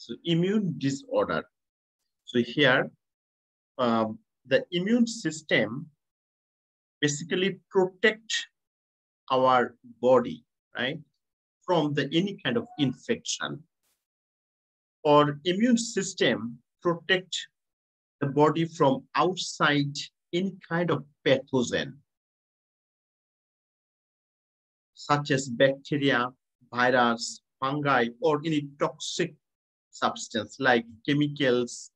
So immune disorder. So here, the immune system basically protect our body, right, from any kind of infection. Or immune system protect the body from outside any kind of pathogen, such as bacteria, virus, fungi, or any toxic substance like chemicals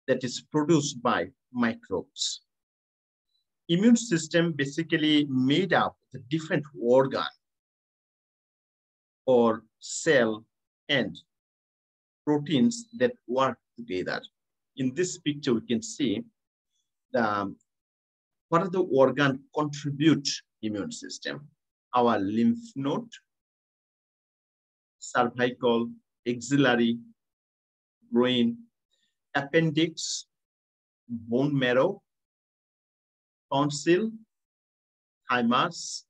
that is produced by microbes. Immune system basically made up the different organ or cell and proteins that work together. In this picture, we can see what are the organ contribute immune system. Our lymph node, cervical, axillary, brain, appendix, bone marrow, tonsil, thymus,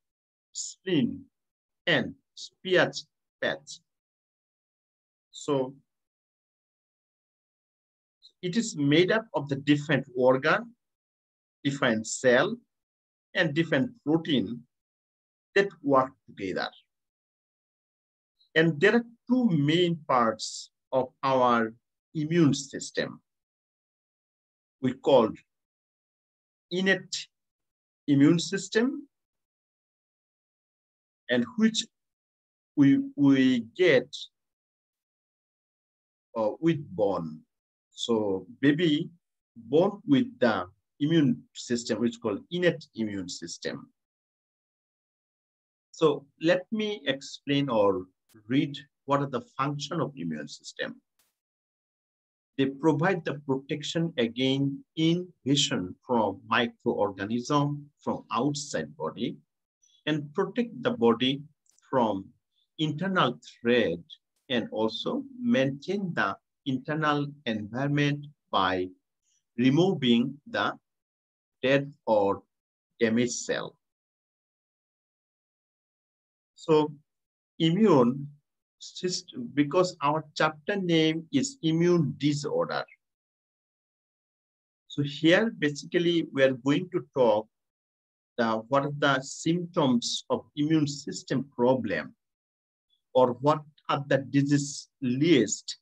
spleen, and spear patch. So it is made up of the different organ, different cell, and different protein that work together. And there are two main parts of our immune system. We call innate immune system, and which we get with born. So baby born with the immune system, which is called innate immune system. So let me explain or read what are the function of immune system. They provide the protection against invasion from microorganisms from outside body and protect the body from internal threat and also maintain the internal environment by removing the dead or damaged cell. So immune system, because our chapter name is immune disorder. So here basically we are going to talk what are the symptoms of immune system problem, or what are the disease list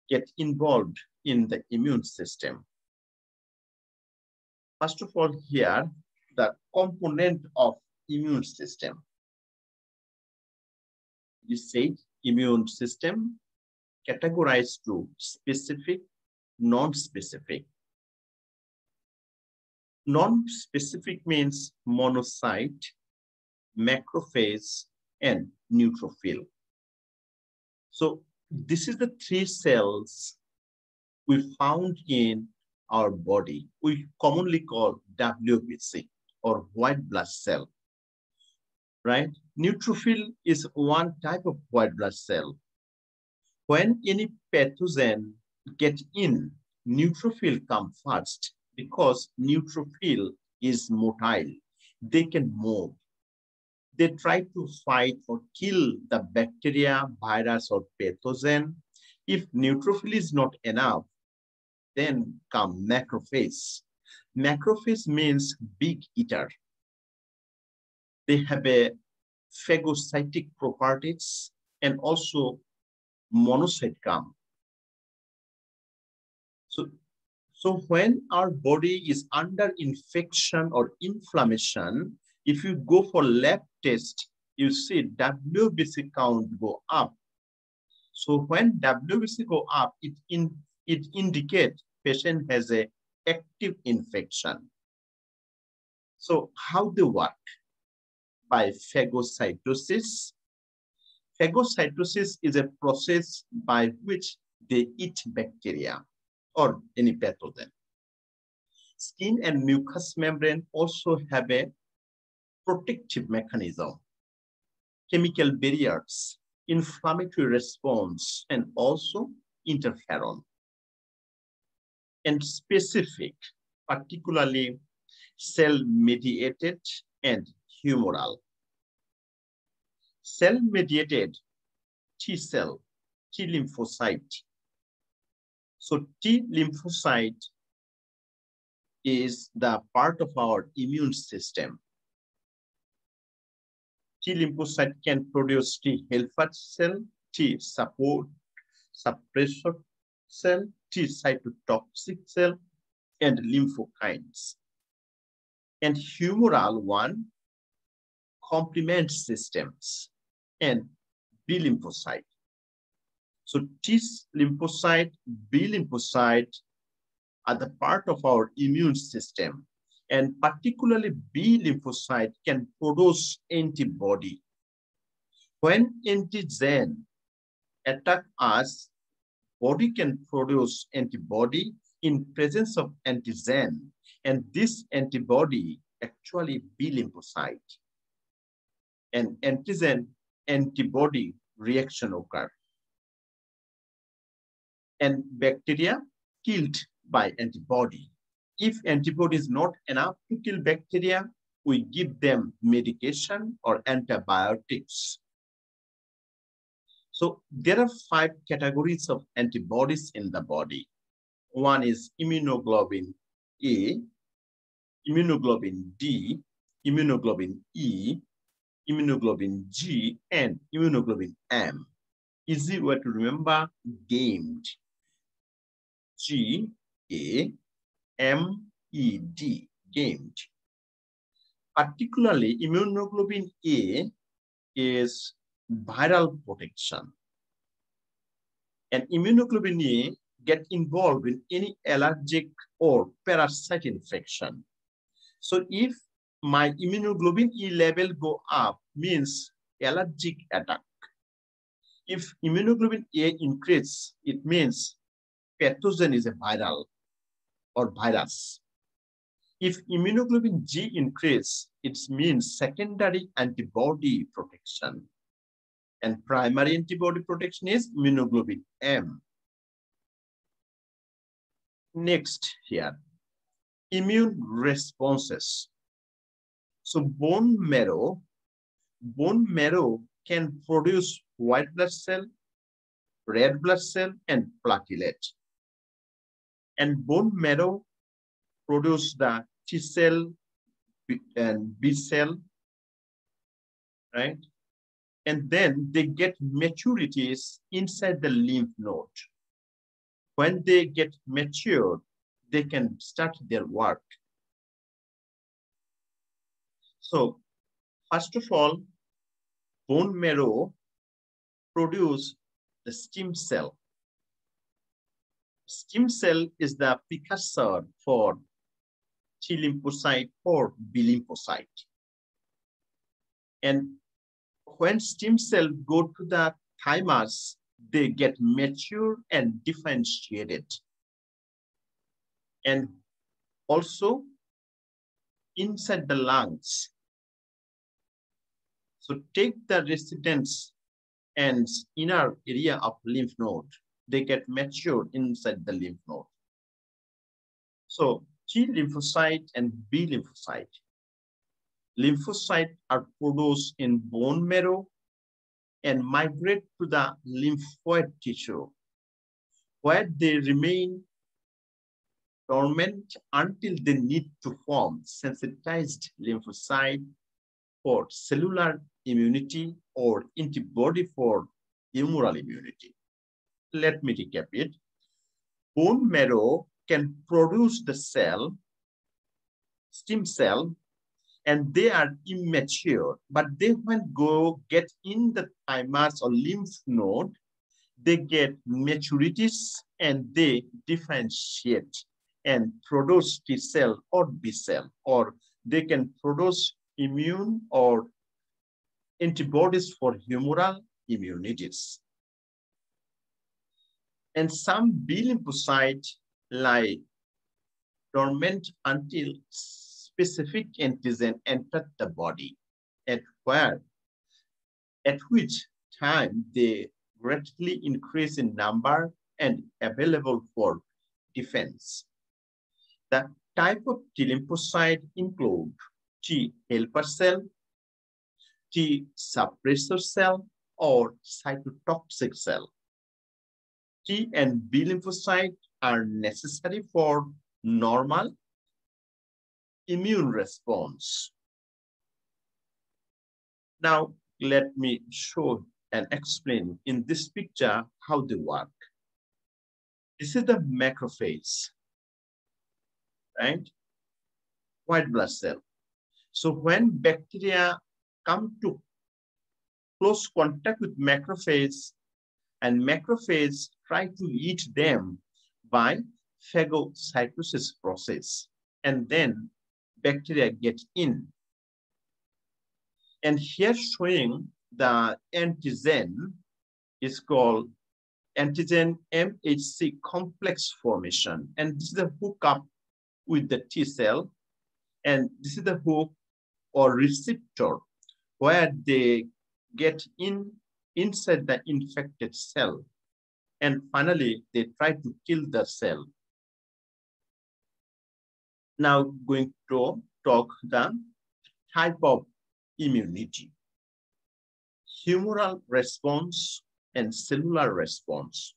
get involved in the immune system. First of all, here, the component of immune system. You say immune system categorized to specific, non-specific. Non-specific means monocyte, macrophage, and neutrophil. So this is the three cells we found in our body. We commonly call WBC or white blood cell, right? Neutrophil is one type of white blood cell. When any pathogen get in, neutrophil come first because neutrophil is motile. They can move. They try to fight or kill the bacteria, virus, or pathogen. If neutrophil is not enough, then come macrophage. Macrophage means big eater. They have a phagocytic properties and also monocyte come. So when our body is under infection or inflammation, if you go for lab test, you see WBC count go up. So when WBC go up, it indicates patient has a active infection. So how they work? By phagocytosis. Phagocytosis is a process by which they eat bacteria or any pathogen. Skin and mucous membrane also have a protective mechanism, chemical barriers, inflammatory response, and also interferon. And specific, particularly cell-mediated and humoral. Cell-mediated T cell T lymphocyte. So T lymphocyte is the part of our immune system. T lymphocyte can produce T helper cell, T suppressor cell, T cytotoxic cell, and lymphokines. And humoral one complement systems and B lymphocyte. So T lymphocyte, B lymphocyte are the part of our immune system, and particularly B lymphocyte can produce antibody. When antigen attack us, body can produce antibody in presence of antigen, and this antibody actually B lymphocyte. And antigen antibody reaction occur. And bacteria killed by antibody. If antibody is not enough to kill bacteria, we give them medication or antibiotics. So there are 5 categories of antibodies in the body. One is immunoglobulin A, immunoglobulin D, immunoglobulin E, immunoglobulin G, and immunoglobulin M. Easy way to remember, gamed. G-A-M-E-D, gamed. Particularly, immunoglobulin A is viral protection. And immunoglobulin A get involved in any allergic or parasite infection. So if my immunoglobulin E level go up, means allergic attack. If immunoglobulin A increase, it means pathogen is a viral or virus. If immunoglobulin G increase, it means secondary antibody protection. And primary antibody protection is immunoglobulin M. Next here, immune responses. So bone marrow can produce white blood cell, red blood cell, and platelet. And bone marrow produce the T cell and B cell, right? And then they get maturities inside the lymph node. When they get matured, they can start their work. So, first of all, bone marrow produce the stem cell. Stem cell is the precursor for T lymphocyte or B lymphocyte. And when stem cells go to the thymus, they get mature and differentiated. And also inside the lungs. So take the residents and inner area of lymph node. They get matured inside the lymph node. So T lymphocyte and B lymphocyte. Lymphocytes are produced in bone marrow and migrate to the lymphoid tissue, where they remain dormant until they need to form sensitized lymphocyte for cellular immunity or antibody for humoral immunity. Let me recap it. Bone marrow can produce the cell, stem cell, and they are immature, but they when get in the thymus or lymph node, they get maturities and they differentiate and produce T cell or B cell, or they can produce immune or antibodies for humoral immunities. And some B lymphocytes lie dormant until specific antigen entered the body, at which time they greatly increase in number and available for defense. The type of T lymphocyte include T helper cell, T suppressor cell, or cytotoxic cell. T and B lymphocytes are necessary for normal immune response. Now, let me show and explain in this picture how they work. This is the macrophage, right? White blood cell. So when bacteria come to close contact with macrophage and macrophage try to eat them by phagocytosis process, and then bacteria get in. And here showing the antigen is called antigen MHC complex formation. And this is the hookup with the T cell. And this is the hook or receptor where they get inside the infected cell. And finally, they try to kill the cell. Now going to talk the type of immunity. Humoral response and cellular response.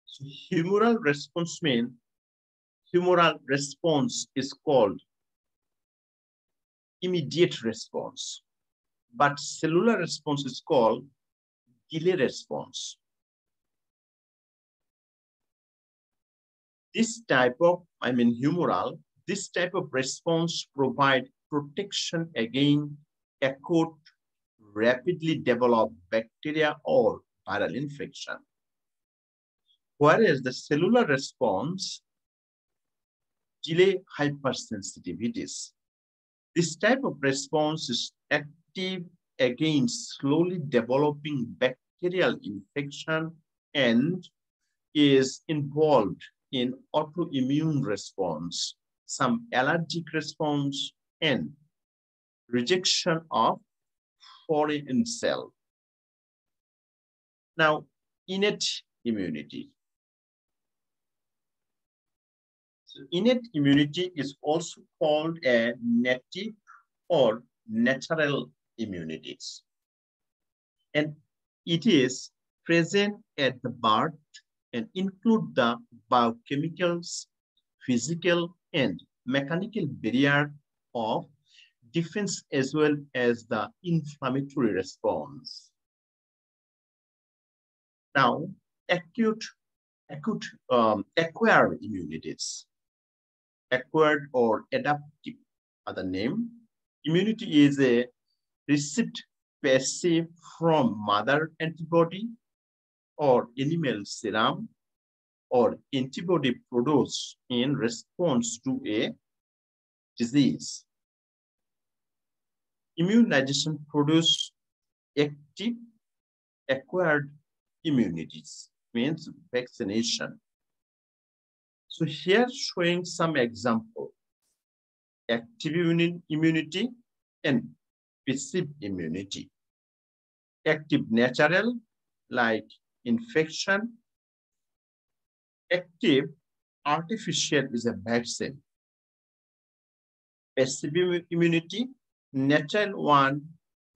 So humoral response means humoral response is called immediate response, but cellular response is called delay response. This type of, humoral, this type of response provide protection against acute, rapidly developed bacteria or viral infection. Whereas the cellular response delay hypersensitivities. This type of response is active against slowly developing bacterial infection and is involved in autoimmune response, some allergic response, and rejection of foreign cell. Now, innate immunity. So innate immunity is also called a native or natural immunities. And it is present at the birth and include the biochemicals, physical, and mechanical barrier of defense as well as the inflammatory response. Now, acquired immunities. Acquired or adaptive other name. Immunity is a received passive from mother antibody or animal serum or antibody produced in response to a disease. Immunization produces active acquired immunities, means vaccination. So here showing some example, active immunity and passive immunity. Active natural, like infection. Active artificial is a vaccine. Passive immunity, natural one,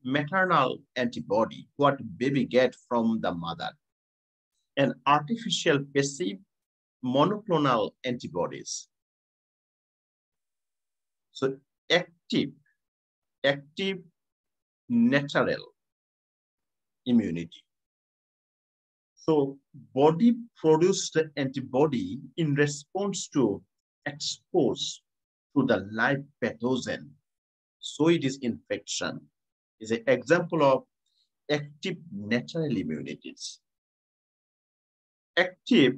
maternal antibody, what baby get from the mother. And artificial passive monoclonal antibodies. So active natural immunity. So body produces the antibody in response to expose to the live pathogen. So it is infection. Is an example of active natural immunities. Active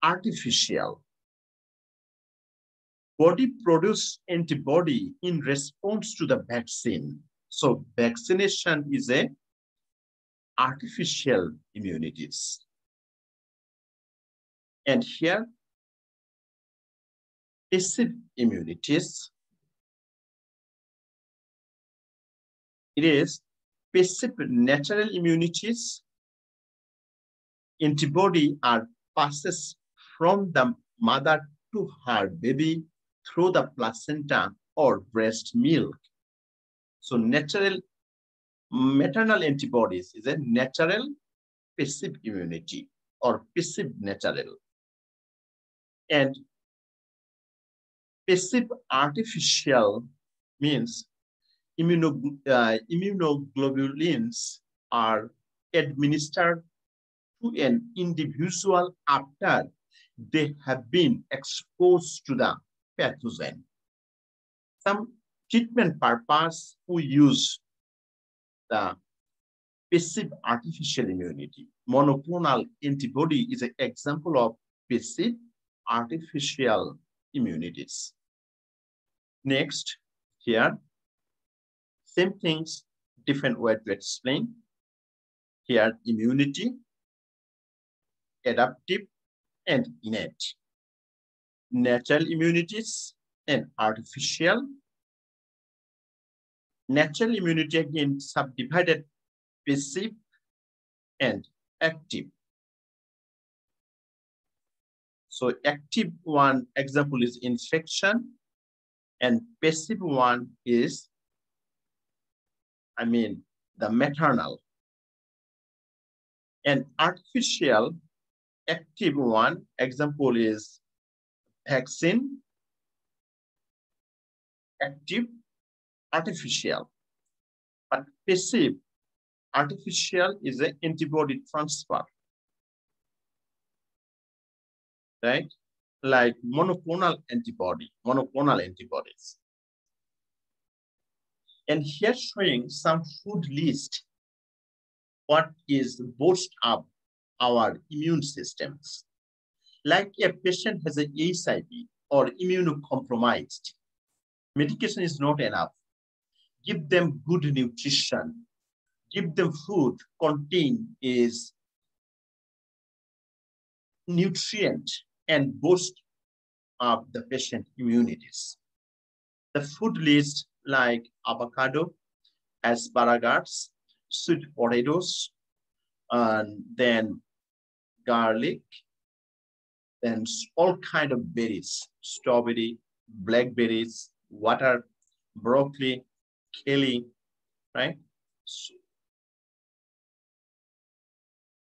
artificial. Body produce antibody in response to the vaccine. So vaccination is a artificial immunities. And here, passive immunities. It is passive natural immunities. Antibody are passes from the mother to her baby through the placenta or breast milk. So natural maternal antibodies is a natural passive immunity. or passive natural. And passive artificial means immunoglobulins are administered to an individual after they have been exposed to the pathogen. Some treatment purpose we use the passive artificial immunity. Monoclonal antibody is an example of passive artificial immunities. Next, here, same things, different way to explain. Here, immunity, adaptive, and innate. Natural immunities and artificial. Natural immunity again subdivided passive and active. So active one example is infection, and passive one is, the maternal. And artificial active one example is vaccine, active, artificial. But passive artificial is an antibody transfer, right? Like monoclonal antibodies. And here showing some food list, what is boost up our immune systems. Like a patient has a HIV or immunocompromised, medication is not enough. Give them good nutrition. Give them food contain is nutrient and boost up the patient immunities. The food list like avocado, asparagus, sweet potatoes, and then garlic, then all kind of berries, strawberry, blackberries, water, broccoli, kale, right?